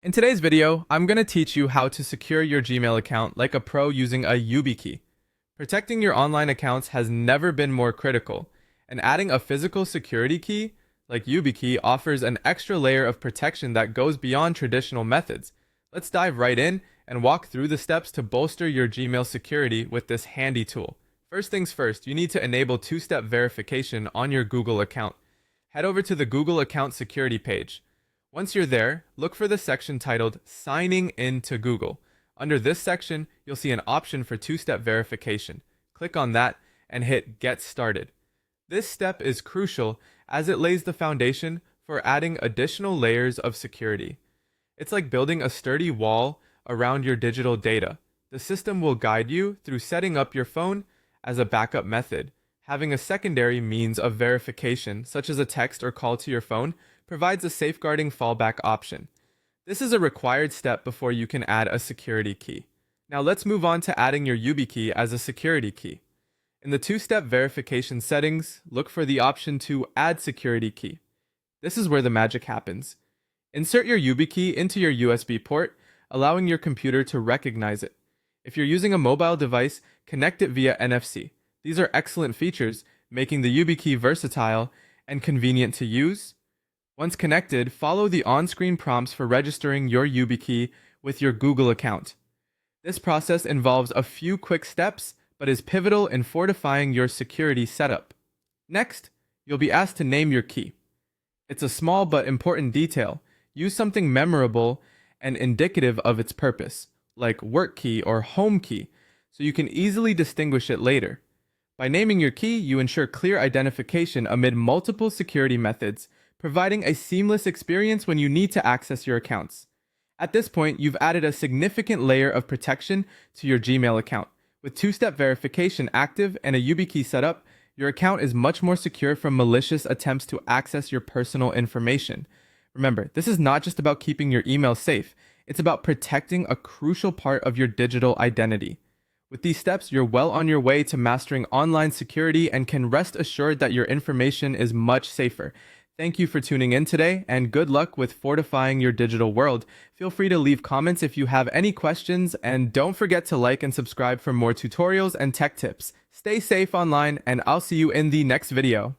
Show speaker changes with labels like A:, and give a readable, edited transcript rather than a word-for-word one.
A: In today's video, I'm going to teach you how to secure your Gmail account like a pro using a YubiKey. Protecting your online accounts has never been more critical, and adding a physical security key like YubiKey offers an extra layer of protection that goes beyond traditional methods. Let's dive right in and walk through the steps to bolster your Gmail security with this handy tool. First things first, you need to enable two-step verification on your Google account. Head over to the Google account security page. Once you're there, look for the section titled Signing In to Google. Under this section, you'll see an option for two-step verification. Click on that and hit Get Started. This step is crucial as it lays the foundation for adding additional layers of security. It's like building a sturdy wall around your digital data. The system will guide you through setting up your phone as a backup method. Having a secondary means of verification, such as a text or call to your phone, provides a safeguarding fallback option. This is a required step before you can add a security key. Now let's move on to adding your YubiKey as a security key. In the two-step verification settings, look for the option to Add Security Key. This is where the magic happens. Insert your YubiKey into your USB port, allowing your computer to recognize it. If you're using a mobile device, connect it via NFC. These are excellent features, making the YubiKey versatile and convenient to use. Once connected, follow the on-screen prompts for registering your YubiKey with your Google account. This process involves a few quick steps, but is pivotal in fortifying your security setup. Next, you'll be asked to name your key. It's a small but important detail. Use something memorable and indicative of its purpose, like work key or home key, so you can easily distinguish it later. By naming your key, you ensure clear identification amid multiple security methods, providing a seamless experience when you need to access your accounts. At this point, you've added a significant layer of protection to your Gmail account. With two-step verification active and a YubiKey set up, your account is much more secure from malicious attempts to access your personal information. Remember, this is not just about keeping your email safe, it's about protecting a crucial part of your digital identity. With these steps, you're well on your way to mastering online security and can rest assured that your information is much safer. Thank you for tuning in today, and good luck with fortifying your digital world. Feel free to leave comments if you have any questions, and don't forget to like and subscribe for more tutorials and tech tips. Stay safe online, and I'll see you in the next video.